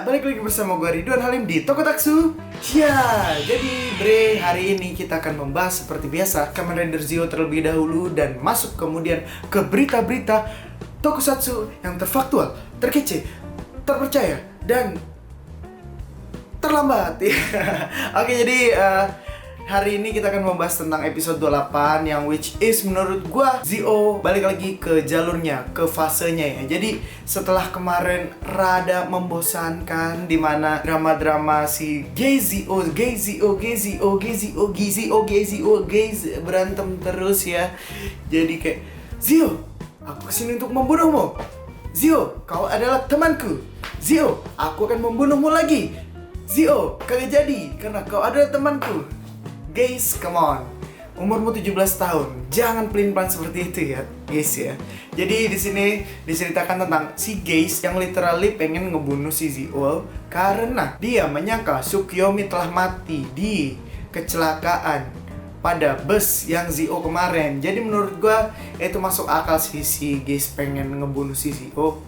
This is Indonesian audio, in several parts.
balik lagi bersama gue Ridwan Halim di Tokotaksu. Ya, jadi Bre, hari ini kita akan membahas seperti biasa Kamen Rider Zio terlebih dahulu dan masuk kemudian ke berita-berita Tokusatsu yang terfaktual, terkece, terpercaya, dan terlambat. Oke, jadi hari ini kita akan membahas tentang episode 28 yang which is menurut gua Zio balik lagi ke jalurnya, ke fasenya ya. Jadi setelah kemarin rada membosankan di mana drama-drama si Gezio berantem terus ya. Jadi kayak, Zio, aku kesini untuk membunuhmu. Zio, kau adalah temanku. Zio, aku akan membunuhmu lagi. Zio, kagak jadi karena kau adalah temanku. Guys, come on. Umurmu 17 tahun. Jangan pelin-pelan seperti itu ya, guys ya. Jadi di sini diceritakan tentang si Guys yang literally pengen ngebunuh si Zio karena dia menyangka Tsukuyomi telah mati di kecelakaan pada bus yang Zio kemarin. Jadi menurut gua itu masuk akal sih si Guys pengen ngebunuh si Zio.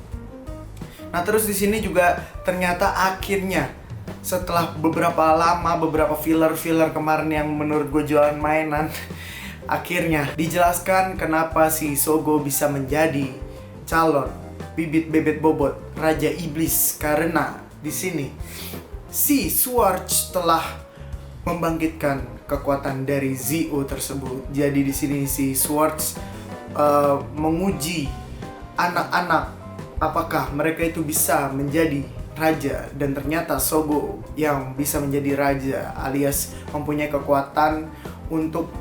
Nah, terus di sini juga ternyata akhirnya setelah beberapa filler kemarin yang menurut gue jualan mainan, akhirnya dijelaskan kenapa si Sogo bisa menjadi calon bibit bebet bobot Raja Iblis, karena di sini si Swords telah membangkitkan kekuatan dari Zio tersebut. Jadi di sini si Swords menguji anak-anak apakah mereka itu bisa menjadi raja, dan ternyata Sogo yang bisa menjadi raja alias mempunyai kekuatan untuk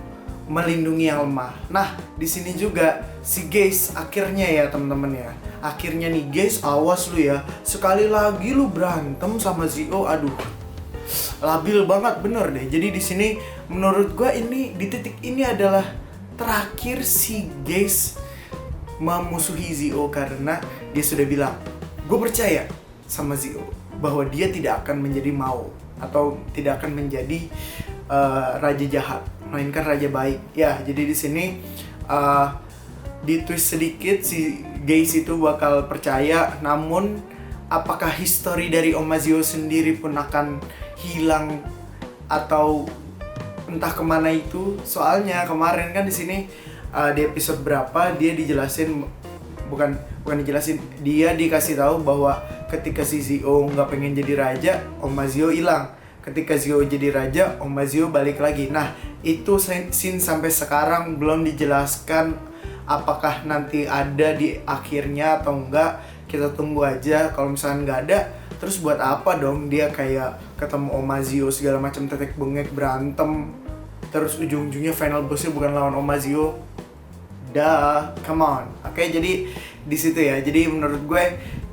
melindungi yang lemah. Nah, di sini juga si Guys akhirnya ya teman-teman ya. Akhirnya nih Guys, awas lu ya. Sekali lagi lu berantem sama Zio, aduh. Labil banget bener deh. Jadi di sini menurut gua ini di titik ini adalah terakhir si Guys memusuhi Zio karena dia sudah bilang, "Gue percaya sama Zio bahwa dia tidak akan menjadi Mao atau tidak akan menjadi raja jahat, melainkan raja baik." Ya, jadi di sini di twist sedikit si Guys itu bakal percaya, namun apakah history dari Oma Zio sendiri pun akan hilang atau entah kemana itu? Soalnya kemarin kan di sini di episode berapa dia dijelasin bukan dijelasin, dia dikasih tahu bahwa ketika si Zio nggak pengen jadi raja, Oma Zio hilang. Ketika Zio jadi raja, Oma Zio balik lagi. Nah, itu scene sampai sekarang belum dijelaskan apakah nanti ada di akhirnya atau enggak. Kita tunggu aja. Kalau misalnya nggak ada, terus buat apa dong dia kayak ketemu Oma Zio segala macam tetek bengek berantem, terus ujung-ujungnya final bossnya bukan lawan Oma Zio. Dah, come on. Oke, jadi di situ ya. Jadi menurut gue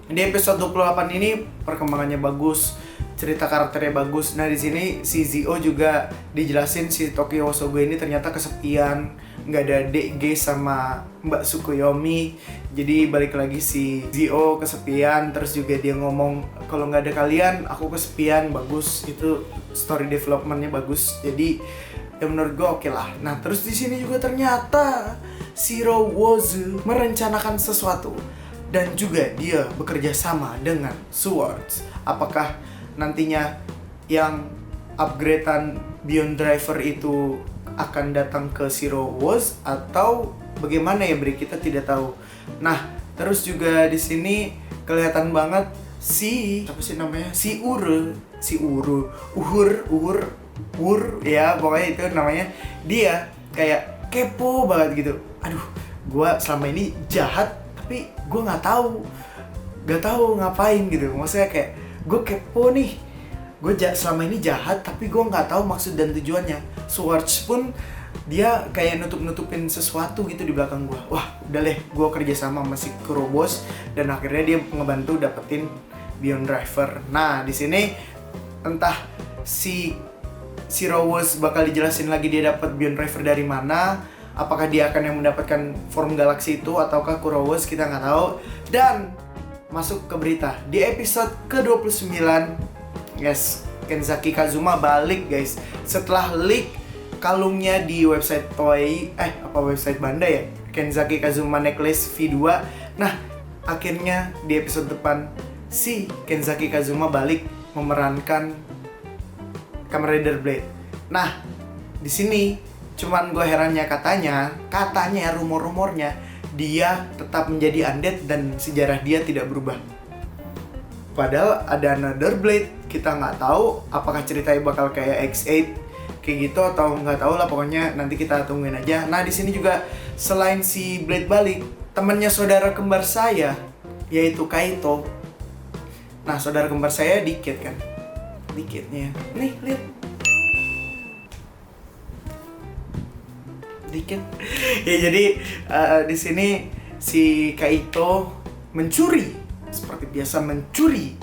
di episode 28 ini perkembangannya bagus, cerita karakternya bagus. Nah, di sini si Zio juga dijelasin si Tokyo Sogo ini ternyata kesepian, nggak ada Dek G sama Mbak Tsukuyomi. Jadi balik lagi si Zio kesepian, terus juga dia ngomong kalau nggak ada kalian aku kesepian. Bagus, itu story developmentnya bagus. Jadi ya menurut gue oke lah. Nah, terus di sini juga ternyata Shiro Wozu merencanakan sesuatu dan juga dia bekerja sama dengan Swords. Apakah nantinya yang upgradean Beyond Driver itu akan datang ke Shiro Wozu atau bagaimana ya, Bre? Kita tidak tahu. Nah, terus juga di sini kelihatan banget apa sih namanya? Uhur ya, pokoknya itu namanya. Dia kayak kepo banget gitu. Aduh, gue selama ini jahat tapi gue nggak tahu ngapain gitu. Maksudnya kayak gue kepo nih, gue selama ini jahat tapi gue nggak tahu maksud dan tujuannya. Swords pun dia kayak nutupin sesuatu gitu di belakang gue. Wah, udah deh, gue kerjasama sama si Kurobos dan akhirnya dia ngebantu dapetin Beyond Driver. Nah, di sini entah si Rose bakal dijelasin lagi dia dapat Beyond Driver dari mana. Apakah dia akan yang mendapatkan form galaksi itu ataukah Kurowas, kita nggak tahu. Dan masuk ke berita di episode ke-29, guys, Kenzaki Kazuma balik guys setelah leak kalungnya di website website Bandai ya, Kenzaki Kazuma Necklace V2. Nah, akhirnya di episode depan si Kenzaki Kazuma balik memerankan Kamen Rider Blade. Nah, di sini cuman gue herannya katanya rumor-rumornya dia tetap menjadi undead dan sejarah dia tidak berubah. Padahal ada Another Blade, kita nggak tahu apakah ceritanya bakal kayak X8 kayak gitu atau nggak tahu lah, pokoknya nanti kita tungguin aja. Nah, di sini juga selain si Blade balik, temannya saudara kembar saya yaitu Kaito. Nah, saudara kembar saya Dikit kan. Dikitnya. Nih, lihat. Dikit. Ya jadi di sini si Kaito mencuri. Seperti biasa mencuri.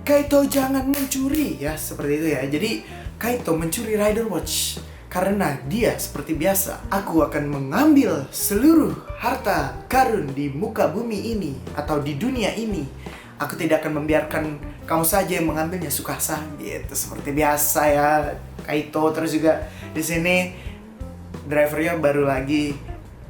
Kaito jangan mencuri ya, seperti itu ya. Jadi Kaito mencuri Rider Watch karena dia seperti biasa, aku akan mengambil seluruh harta karun di muka bumi ini atau di dunia ini. Aku tidak akan membiarkan kamu saja yang mengambilnya, Tsukasa. Gitu seperti biasa ya Kaito. Terus juga di sini drivernya baru lagi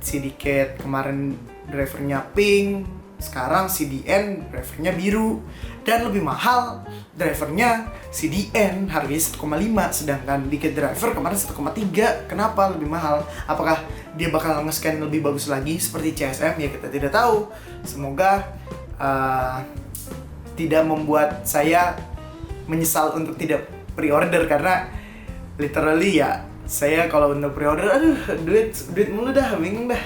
si Dikit. Kemarin drivernya pink, sekarang si DN drivernya biru, dan lebih mahal drivernya si DN harganya 1,5, sedangkan Dikit driver kemarin 1,3. Kenapa lebih mahal? Apakah dia bakal nge-scan lebih bagus lagi seperti CSM? Ya kita tidak tahu. Semoga tidak membuat saya menyesal untuk tidak pre-order, karena literally ya saya kalau untuk pre-order, duit mulu dah, bingung dah.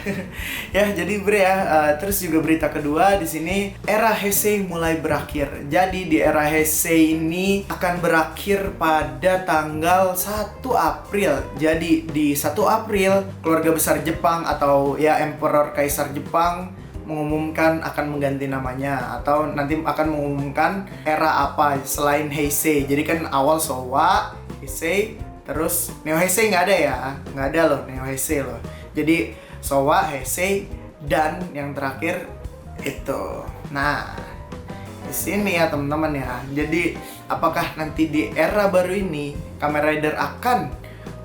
Ya, jadi bre ya. Terus juga berita kedua di sini, era Heisei mulai berakhir. Jadi di era Heisei ini akan berakhir pada tanggal 1 April. Jadi di 1 April keluarga besar Jepang atau ya Emperor Kaisar Jepang mengumumkan akan mengganti namanya, atau nanti akan mengumumkan era apa selain Heisei. Jadi kan awal Showa, Heisei, terus Neo Heisei nggak ada ya, nggak ada loh Neo Heisei loh. Jadi Showa, Heisei, dan yang terakhir itu. Nah, di sini ya teman-teman ya. Jadi apakah nanti di era baru ini Kamen Rider akan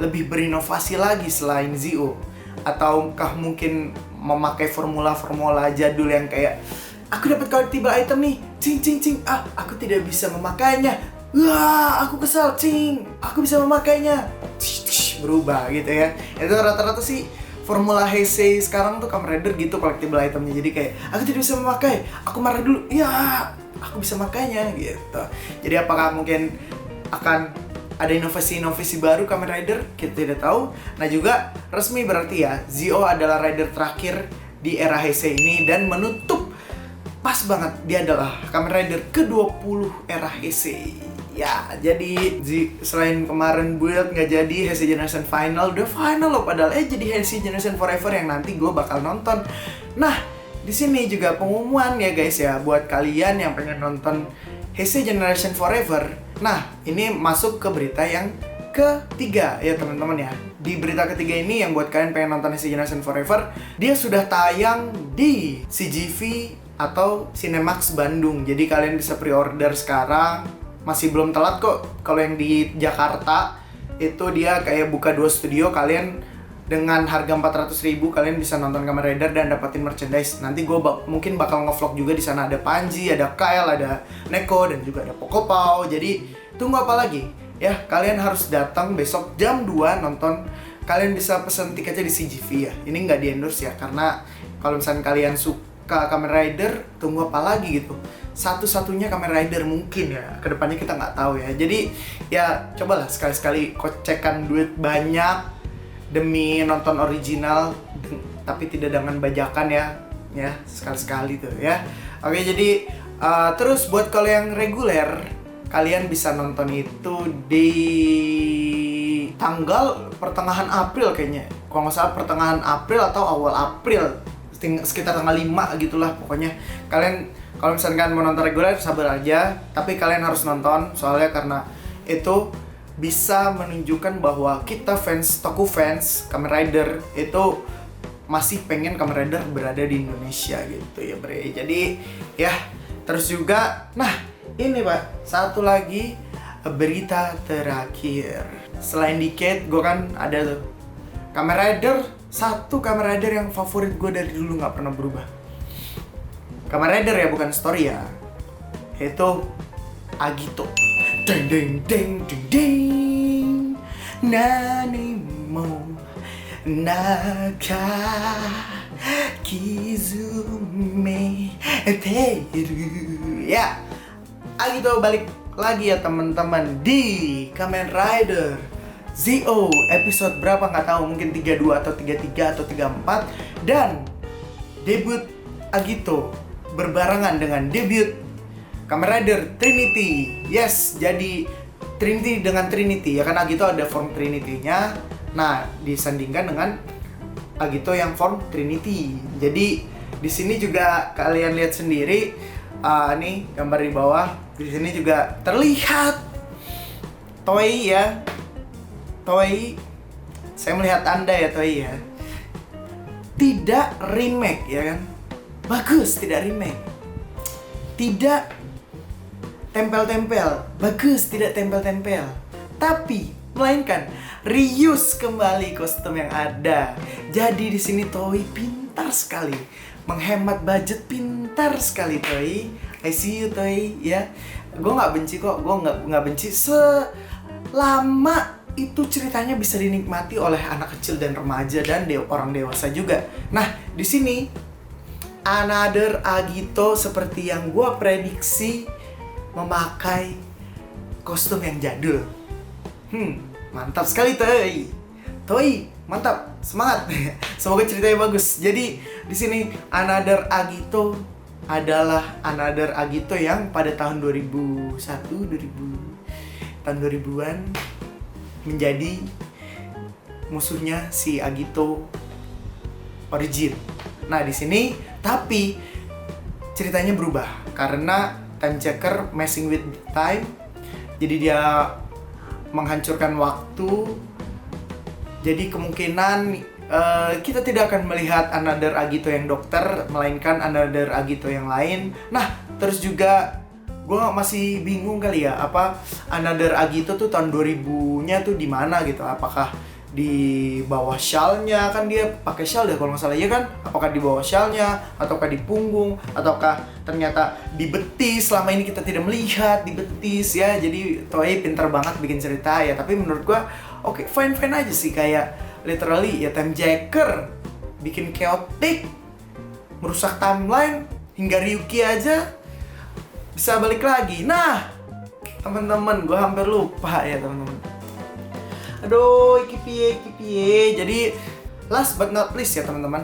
lebih berinovasi lagi selain Zi-O? Ataukah mungkin memakai formula-formula jadul yang kayak aku dapat collectible item nih, cing, aku tidak bisa memakainya. Wah, aku kesal, cing, aku bisa memakainya. Berubah gitu ya. Itu rata-rata sih formula Heisei sekarang tuh Kamen Rider gitu collectible itemnya. Jadi kayak aku tidak bisa memakai, aku marah dulu, ya aku bisa makainya gitu. Jadi apakah mungkin akan ada inovasi-inovasi baru Kamen Rider? Kita tidak tahu. Nah juga resmi berarti ya Zi-O adalah rider terakhir di era Heisei ini, dan menutup pas banget dia adalah Kamen Rider ke-20 era Heisei. Ya, jadi selain kemarin build nggak jadi Heisei Generation Final, udah final loh padahal jadi Heisei Generation Forever yang nanti gue bakal nonton. Nah, di sini juga pengumuman ya guys ya, buat kalian yang pengen nonton Heisei Generation Forever. Nah, ini masuk ke berita yang ketiga ya teman-teman ya. Di berita ketiga ini yang buat kalian pengen nonton Heisei Generation Forever, dia sudah tayang di CGV atau Cinemax Bandung. Jadi kalian bisa pre-order sekarang. Masih belum telat kok. Kalau yang di Jakarta itu dia kayak buka 2 studio, kalian dengan harga 400.000 kalian bisa nonton Kamen Rider dan dapatin merchandise. Nanti gue mungkin bakal nge-vlog juga di sana. Ada Panji, ada Kyle, ada Neko, dan juga ada Pokopau. Jadi tunggu apa lagi? Ya, kalian harus datang besok jam 2 nonton. Kalian bisa pesen tiketnya di CGV ya. Ini nggak di-endorse ya, karena kalau misalnya kalian suka Kamen Rider, tunggu apa lagi gitu. Satu-satunya Kamen Rider mungkin ya. Kedepannya kita nggak tahu ya. Jadi ya cobalah sekali-sekali kocekkan duit banyak demi nonton original, tapi tidak dengan bajakan ya sekali-sekali tuh ya. Oke, jadi terus buat kalau yang reguler, kalian bisa nonton itu di tanggal pertengahan April kayaknya, kalau nggak salah pertengahan April atau awal April, sekitar tanggal 5 gitulah pokoknya. Kalian kalau misalkan mau nonton reguler sabar aja, tapi kalian harus nonton soalnya karena itu bisa menunjukkan bahwa kita fans, Toku fans Kamen Rider itu masih pengen Kamen Rider berada di Indonesia gitu ya bre. Jadi ya, terus juga nah ini pak, satu lagi berita terakhir. Selain Dikit, gue kan ada tuh Kamen Rider, satu Kamen Rider yang favorit gue dari dulu nggak pernah berubah. Kamen Rider ya, bukan story ya. yaitu Agito. Deng deng deng deng deng. Nani mo naka kizume teru. Ya, Agito balik lagi ya teman-teman di Kamen Rider Zi-O episode berapa nggak tahu, mungkin 32 atau 33 atau 34. Dan debut Agito berbarengan dengan debut Kamen Rider Trinity. Yes, jadi Trinity dengan Trinity ya kan, Agito ada form Trinity-nya. Nah, disandingkan dengan Agito yang form Trinity. Jadi di sini juga kalian lihat sendiri, nih gambar di bawah. Di sini juga terlihat Toei ya. Toei, saya melihat Anda ya Toei ya. Tidak remake ya kan. Bagus, tidak remake. Tidak tempel-tempel, bagus, tidak tempel-tempel. Tapi melainkan reuse kembali kostum yang ada. Jadi di sini Toei pintar sekali, menghemat budget pintar sekali Toei. I see you Toei ya. Gue nggak benci kok, gue nggak benci selama itu ceritanya bisa dinikmati oleh anak kecil dan remaja dan orang dewasa juga. Nah di sini another Agito seperti yang gue prediksi, memakai kostum yang jadul. Mantap sekali Toei. Toei, mantap, semangat. Semoga ceritanya bagus. Jadi di sini another Agito adalah another Agito yang pada tahun tahun 2000-an menjadi musuhnya si Agito origin. Nah, di sini tapi ceritanya berubah karena time checker messing with time. Jadi dia menghancurkan waktu. Jadi kemungkinan kita tidak akan melihat another Agito yang dokter, melainkan another Agito yang lain. Nah, terus juga gue masih bingung kali ya, apa another Agito tuh tahun 2000-nya tuh di mana gitu. Apakah di bawah shawl-nya, kan dia pakai shawl deh kalau nggak salah ya kan? Apakah di bawah shawl-nya, ataukah di punggung, ataukah ternyata di betis? Selama ini kita tidak melihat di betis ya. Jadi Toei pintar banget bikin cerita ya. Tapi menurut gua oke, fine aja sih, kayak literally ya time jacker, bikin chaotic, merusak timeline, hingga Ryuki aja bisa balik lagi. Nah, teman-teman, gua hampir lupa ya teman-teman. Aduh, iki piye. Jadi last but not least ya teman-teman,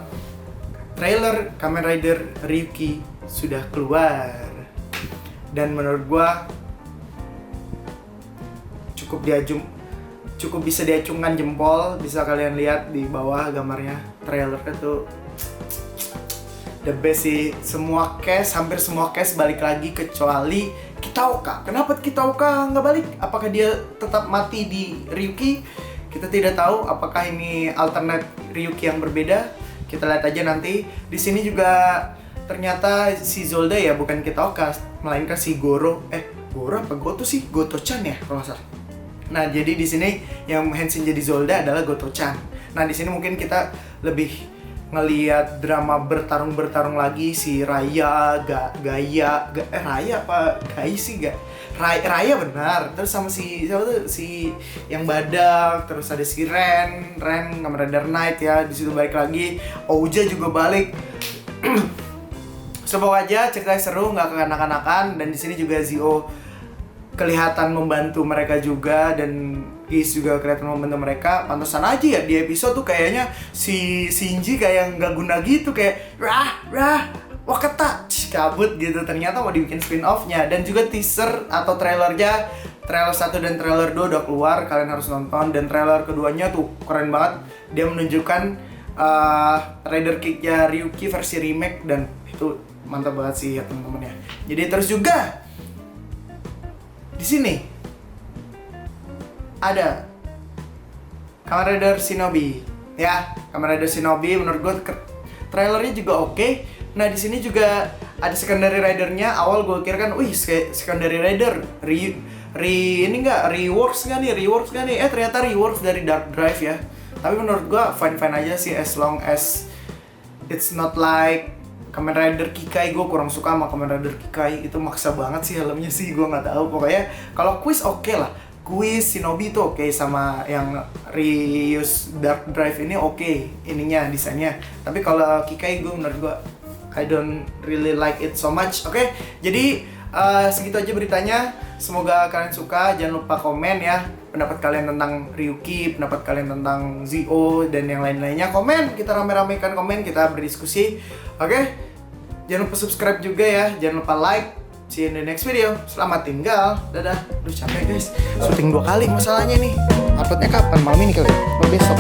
trailer Kamen Rider Ryuki sudah keluar. Dan menurut gua cukup bisa diacungkan jempol. Bisa kalian lihat di bawah gambarnya. Trailer itu the best sih. Hampir semua cast balik lagi kecuali Kitaoka. Kenapa Kitaoka nggak balik? Apakah dia tetap mati di Ryuki? Kita tidak tahu. Apakah ini alternate Ryuki yang berbeda? Kita lihat aja nanti. Di sini juga ternyata si Zolda ya, bukan Kitaoka, melainkan si Goro. Goro apa Goto sih? Goto-chan ya kalau nggak salah. Nah, jadi di sini yang henshin jadi Zolda adalah Goto-chan. Nah, di sini mungkin kita lebih ngelihat drama bertarung lagi si Raya, Raya apa Gai sih gak? Raya benar. Terus sama si siapa tuh, si yang badak, terus ada si Ren Kamen Rider Knight ya, di situ balik lagi. Ouja juga balik. Semoga aja ceritanya seru, nggak kekanak-kanakan. Dan di sini juga Zi-O kelihatan membantu mereka juga, dan Giz juga kelihatan membantu mereka. Pantesan aja ya di episode tuh kayaknya si Shinji kayak nggak guna gitu, kayak wakata kabut gitu. Ternyata mau dibikin spin-off-nya. Dan juga teaser atau trailernya, trailer 1 dan trailer 2 udah keluar, kalian harus nonton. Dan trailer keduanya tuh keren banget. Dia menunjukkan Rider Kick-nya Ryuki versi remake, dan itu mantap banget sih ya teman-teman ya. Jadi terus juga di sini ada Kamen Rider Shinobi ya. Kamen Rider Shinobi menurut gue trailernya juga oke. Nah, di sini juga ada secondary ridernya. Awal gue kira kan, secondary rider ini enggak reworks nggak nih? Ternyata reworks dari Dark Drive ya. Tapi menurut gue fine aja sih, as long as it's not like Kamen Rider Kikai, gue kurang suka sama Kamen Rider Kikai. Itu maksa banget sih helmnya sih, gue nggak tahu. Pokoknya kalau Quiz oke lah. Quiz Shinobi tuh oke, sama yang Reuse Dark Drive ini oke, ininya desainnya. Tapi kalau Kikai menurut gue I don't really like it so much. Oke, jadi segitu aja beritanya. Semoga kalian suka. Jangan lupa komen ya pendapat kalian tentang Ryuki, pendapat kalian tentang Zi-O, dan yang lain-lainnya. Komen, kita rame-ramekan komen, kita berdiskusi. Oke, jangan lupa subscribe juga ya. Jangan lupa like. See you in the next video. Selamat tinggal. Dadah. Duh capek guys. Syuting 2 kali masalahnya nih. Uploadnya kapan? Malam ini kali ya? Atau besok?